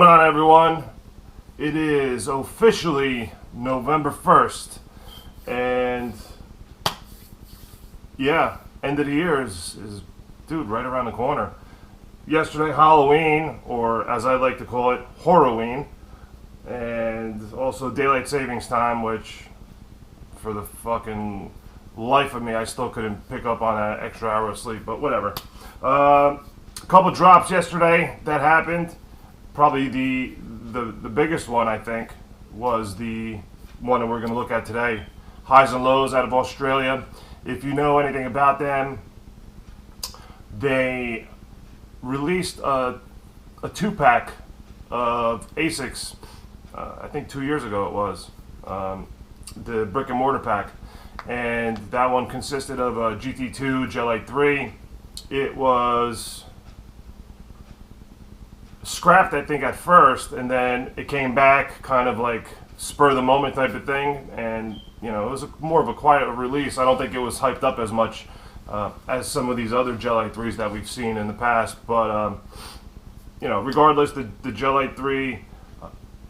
What's going on, everyone? It is officially November 1st, and yeah, end of the year is dude, right around the corner. Yesterday, Halloween, or as I like to call it, Horroween, and also daylight savings time, which for the fucking life of me, I still couldn't pick up on that extra hour of sleep, but whatever. A couple drops yesterday that happened. Probably the biggest one, I think, was the one that we're going to look at today. Highs and Lows out of Australia. If you know anything about them, they released a 2-pack of Asics, I think 2 years ago it was, the brick and mortar pack. And that one consisted of a GT2 Gel Lyte III. It was scrapped, I think, at first, and then it came back kind of like spur of the moment type of thing, and you know, it was more of a quiet release. I don't think it was hyped up as much as some of these other Gel Lyte IIIs that we've seen in the past, but you know, regardless, the Gel Lyte III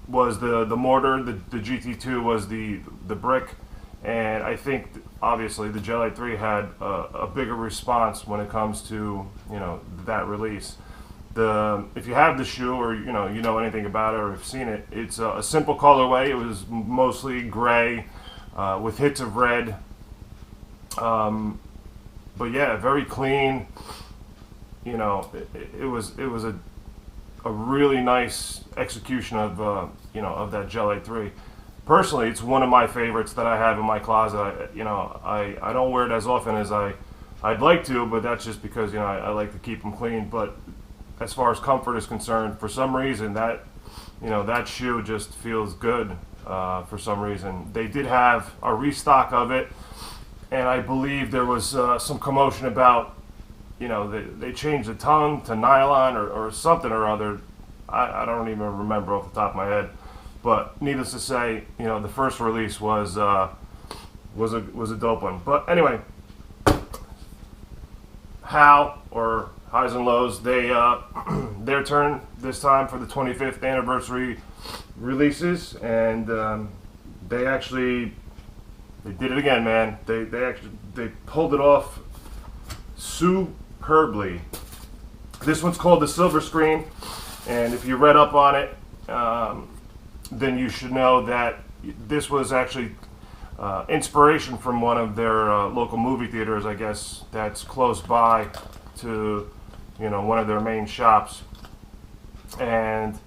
was the mortar, the GT2 was the brick, and I think obviously the Gel Lyte III had a bigger response when it comes to, you know, that release. If you have the shoe, or you know anything about it or have seen it, it's a simple colorway. It was mostly gray with hits of red, but yeah, very clean. You know, it was a really nice execution of you know, of that Gel Lyte III. Personally, it's one of my favorites that I have in my closet. I don't wear it as often as I'd like to, but that's just because, you know, I like to keep them clean. But as far as comfort is concerned, for some reason that, you know, that shoe just feels good. For some reason, they did have a restock of it, and I believe there was some commotion about, you know, they changed the tongue to nylon or something or other. I don't even remember off the top of my head, but needless to say, you know, the first release was a dope one. But anyway, HAL, or Highs and Lows, they their turn this time for the 25th anniversary releases, and they did it again, man. They pulled it off superbly. This one's called the Silver Screen, and if you read up on it, then you should know that this was actually inspiration from one of their local movie theaters, I guess, that's close by to, you know, one of their main shops. And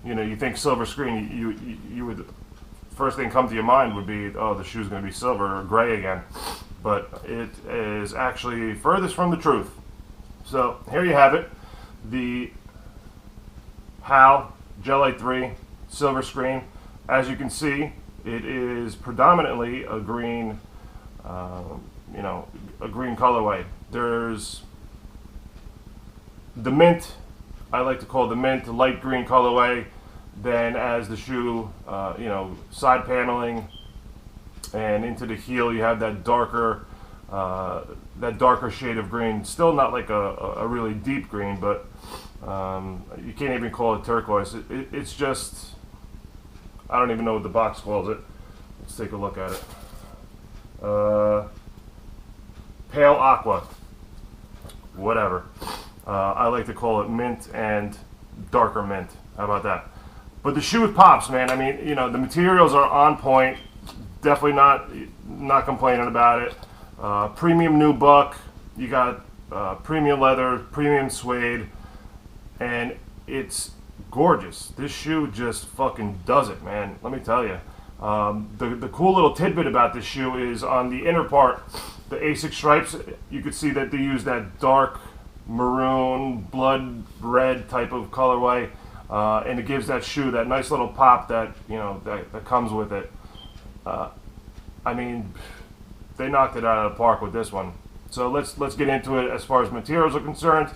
you know, you think silver screen, you would, first thing come to your mind would be, oh, the shoe's going to be silver or gray again, but it is actually furthest from the truth. So here you have it, the HAL Gel Lyte III Silver Screen. As you can see, it is predominantly a green, you know, a green colorway. There's the mint, I like to call the mint, the light green colorway. Then as the shoe, you know, side paneling and into the heel, you have that darker shade of green. Still not like a really deep green, but you can't even call it turquoise. It's just, I don't even know what the box calls it. Let's take a look at it. Pale aqua, whatever. I like to call it mint and darker mint. How about that? But the shoe pops, man. I mean, you know, the materials are on point. Definitely not complaining about it. Premium nubuck. You got premium leather, premium suede, and it's gorgeous. This shoe just fucking does it, man. Let me tell you. The cool little tidbit about this shoe is on the inner part, the Asics stripes. You could see that they use that dark maroon, blood red type of colorway, and it gives that shoe that nice little pop that, you know, that comes with it. I mean, they knocked it out of the park with this one. So let's get into it. As far as materials are concerned,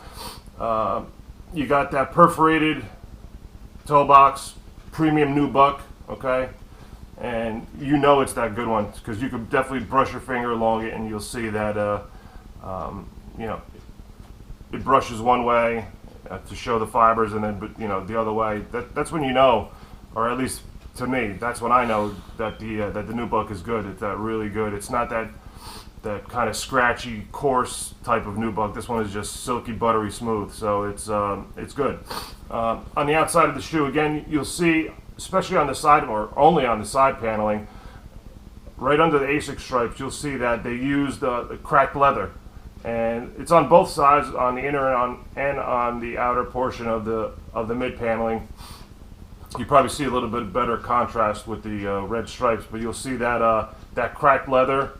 you got that perforated toe box, premium nubuck, okay, and you know it's that good one because you could definitely brush your finger along it and you'll see that you know, it brushes one way to show the fibers, and then the other way. That's when you know, or at least to me, that's when I know that the nubuck is good. It's really good. It's not that kind of scratchy, coarse type of nubuck. This one is just silky, buttery smooth. So it's good. On the outside of the shoe, again, you'll see, especially on the side, or only on the side paneling, right under the Asics stripes, you'll see that they used the cracked leather, and it's on both sides, on the inner and on the outer portion of the mid paneling. You probably see a little bit better contrast with the red stripes, but you'll see that that cracked leather.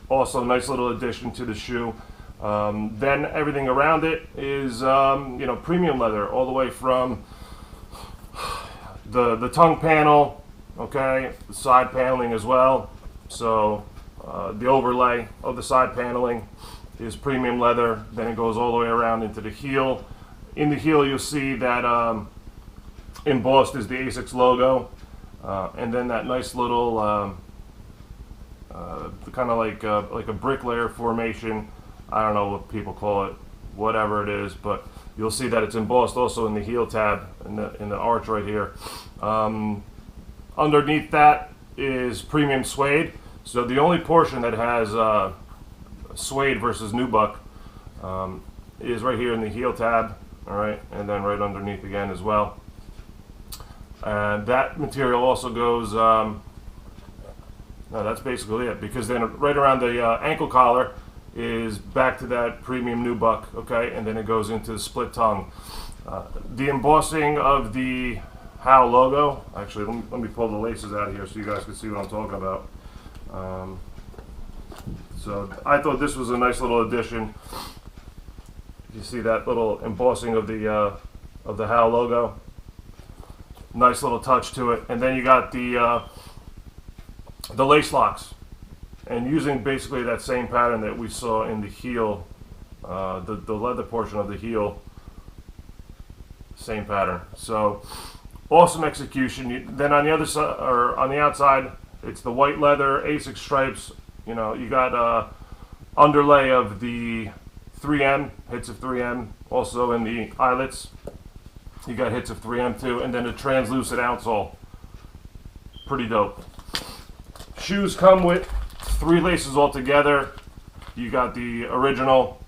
Also, a nice little addition to the shoe. Then everything around it is premium leather, all the way from the tongue panel, okay, the side paneling as well. So the overlay of the side paneling is premium leather. Then it goes all the way around into the heel. In the heel, you'll see that embossed is the Asics logo, and then that nice little kind of like a bricklayer formation. I don't know what people call it, whatever it is, but you'll see that it's embossed also in the heel tab, in the arch right here. Underneath that is premium suede. So the only portion that has suede versus nubuck is right here in the heel tab, all right, and then right underneath again as well. And that material also goes, no, that's basically it, because then right around the ankle collar is back to that premium nubuck, okay, and then it goes into the split tongue. The embossing of the HAL logo, actually, let me pull the laces out of here so you guys can see what I'm talking about. So I thought this was a nice little addition. You see that little embossing of the HAL logo. Nice little touch to it, and then you got the lace locks, and using basically that same pattern that we saw in the heel, the leather portion of the heel, same pattern. So awesome execution. Then on the other side, or on the outside, it's the white leather Asics stripes. You got underlay of the 3M, hits of 3M, also in the eyelets. You got hits of 3M too, and then a translucent outsole. Pretty dope. Shoes come with 3 laces altogether. You got the original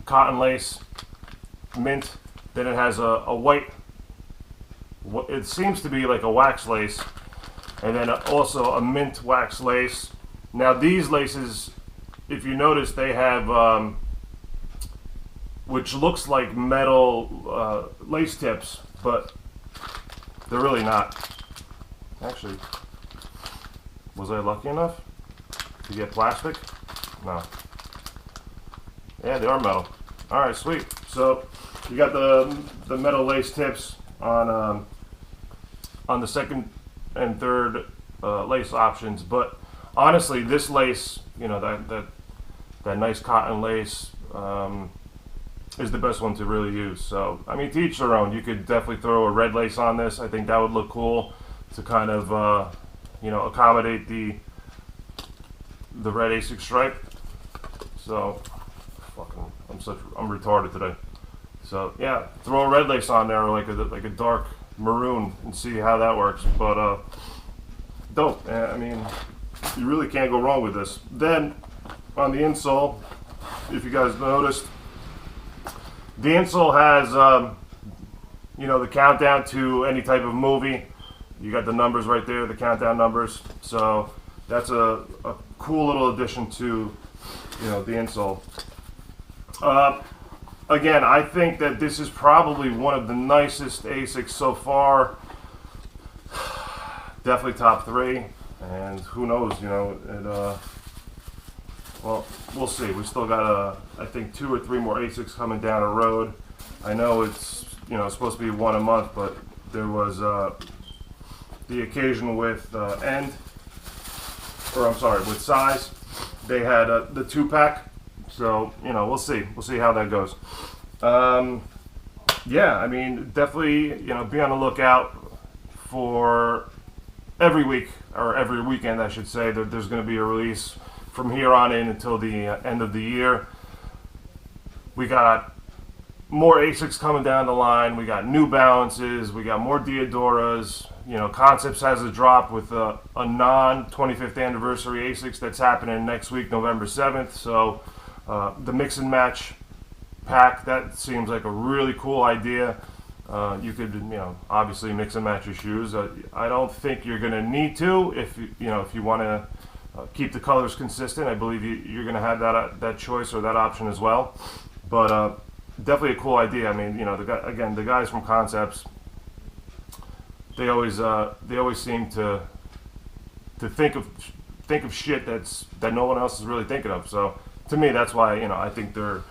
cotton lace, mint. Then it has a white, it seems to be like a wax lace, and then also a mint wax lace. Now these laces, if you notice, they have which looks like metal lace tips, but they're really not. Actually, was I lucky enough to get plastic? No. Yeah, they are metal. All right, sweet. So you got the metal lace tips on the second and third lace options, but honestly, this lace, that nice cotton lace, is the best one to really use. So, I mean, to each their own. You could definitely throw a red lace on this. I think that would look cool to kind of, accommodate the red Asics stripe. So, I'm retarded today. So, yeah, throw a red lace on there, or like a dark maroon, and see how that works. But, dope. I mean, you really can't go wrong with this. Then, on the insole, if you guys noticed, the insole has, the countdown to any type of movie. You got the numbers right there, the countdown numbers. So that's a cool little addition to, the insole. Again, I think that this is probably one of the nicest Asics so far. Definitely top 3, and who knows, well, we'll see. We still got I think 2 or 3 more Asics coming down the road. I know it's supposed to be 1 a month, but there was the occasion with with size. They had the 2-pack, so we'll see. We'll see how that goes. Yeah, I mean, definitely be on the lookout for every week, or every weekend, I should say, that there's going to be a release. From here on in until the end of the year, we got more Asics coming down the line. We got New Balances. We got more Diodoras. You know, Concepts has a drop with a non-25th anniversary Asics that's happening next week, November 7th. So the mix and match pack, that seems like a really cool idea. You could, you know, obviously mix and match your shoes. I don't think you're going to need to if you want to keep the colors consistent. I believe you're going to have that choice or that option as well. But definitely a cool idea. I mean, you know, the guys from Concepts, they always seem to think of shit that no one else is really thinking of. So to me, that's why, you know, I think they're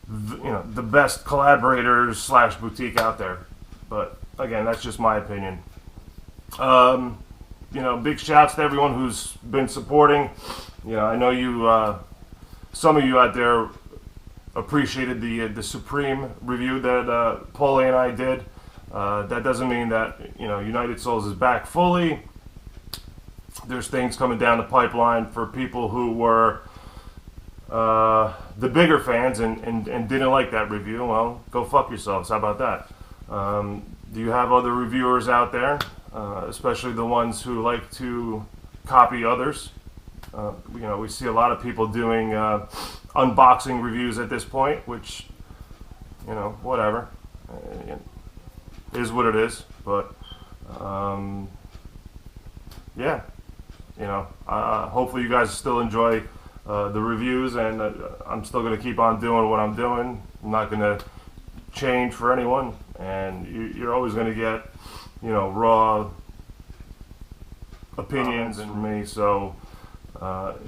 the best collaborators / boutique out there. But again, that's just my opinion. You know, big shouts to everyone who's been supporting. You know, I know you, some of you out there appreciated the Supreme review that Paulie and I did. That doesn't mean that, you know, United Souls is back fully. There's things coming down the pipeline for people who were the bigger fans and didn't like that review. Well, go fuck yourselves. How about that? Do you have other reviewers out there, especially the ones who like to copy others? You know, we see a lot of people doing unboxing reviews at this point, which, you know, whatever, is what it is. But yeah, you know, hopefully you guys still enjoy the reviews, and I'm still going to keep on doing what I'm doing. I'm not going to change for anyone, and you're always going to get, you know, raw opinions from me. So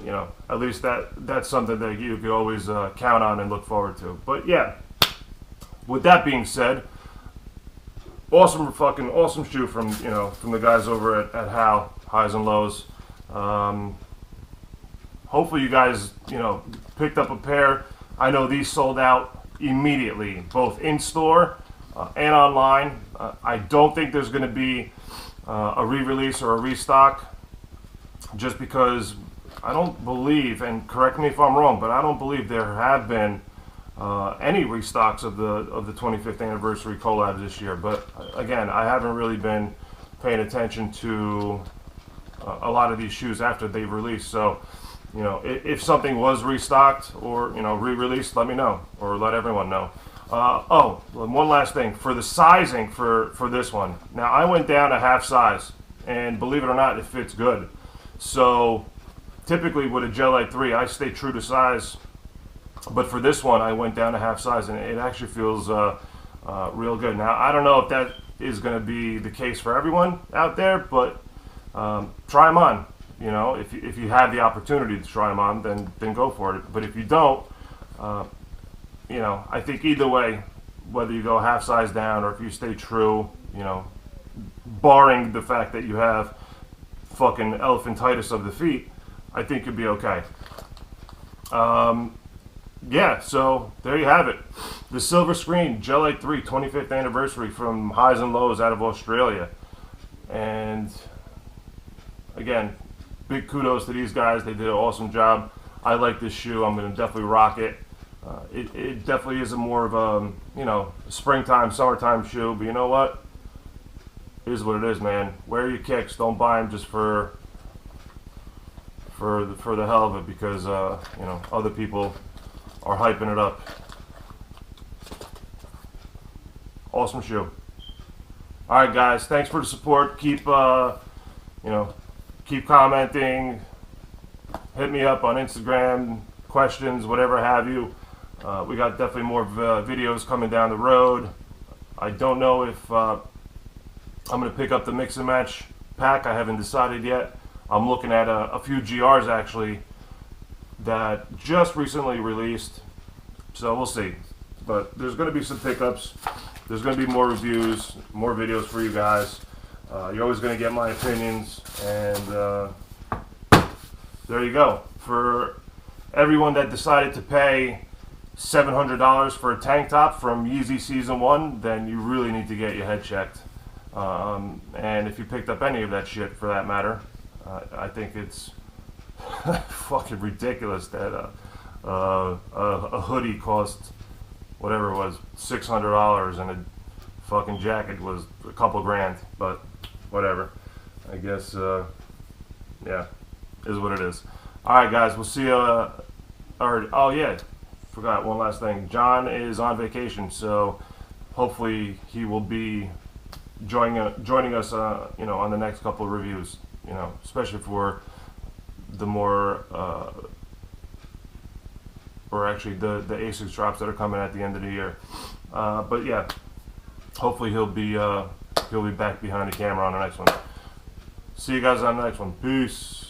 you know, at least that's something that you could always count on and look forward to. But yeah, with that being said, awesome shoe from the guys over at HAL, Highs and Lows. Hopefully you guys, you know, picked up a pair. I know these sold out immediately, both in store and online. I don't think there's going to be a re-release or a restock, just because I don't believe, and correct me if I'm wrong, but I don't believe there have been any restocks of the 25th anniversary collabs this year. But again, I haven't really been paying attention to a lot of these shoes after they've released. So, you know, if something was restocked or, you know, re-released, let me know, or let everyone know. Oh, one last thing for the sizing for this one. Now, I went down a half size, and believe it or not, it fits good. So typically with a Gel Lyte III, I stay true to size, but for this one, I went down a half size, and it actually feels real good. Now, I don't know if that is going to be the case for everyone out there, but try them on. You know, if you have the opportunity to try them on, then go for it. But if you don't, you know, I think either way, whether you go half size down or if you stay true, you know, barring the fact that you have fucking elephantitis of the feet, I think you'll be okay. Yeah, so there you have it. The silver screen Gel Lyte III 25th anniversary from Highs and Lows out of Australia. And again, big kudos to these guys. They did an awesome job. I like this shoe. I'm going to definitely rock it. It definitely is a more of a, you know, springtime, summertime shoe. But you know what? It is what it is, man. Wear your kicks. Don't buy them just for the hell of it, because you know, other people are hyping it up. Awesome shoe. All right, guys. Thanks for the support. Keep you know, keep commenting. Hit me up on Instagram, questions, whatever have you. We got definitely more videos coming down the road. I don't know if I'm going to pick up the mix and match pack. I haven't decided yet. I'm looking at a few GRs actually that just recently released, so we'll see. But there's going to be some pickups. There's going to be more reviews, more videos for you guys. You're always going to get my opinions, and there you go. For everyone that decided to pay $700 for a tank top from Yeezy Season 1, then you really need to get your head checked. And if you picked up any of that shit, for that matter, I think it's fucking ridiculous that a hoodie costs whatever it was, $600, and a fucking jacket was a couple grand. But whatever. I guess, yeah, is what it is. All right, guys, we'll see you. Oh yeah, forgot one last thing. John is on vacation, so hopefully he will be joining us, you know, on the next couple of reviews. You know, especially for the more, or actually the Asics drops that are coming at the end of the year. But yeah, hopefully he'll be back behind the camera on the next one. See you guys on the next one. Peace.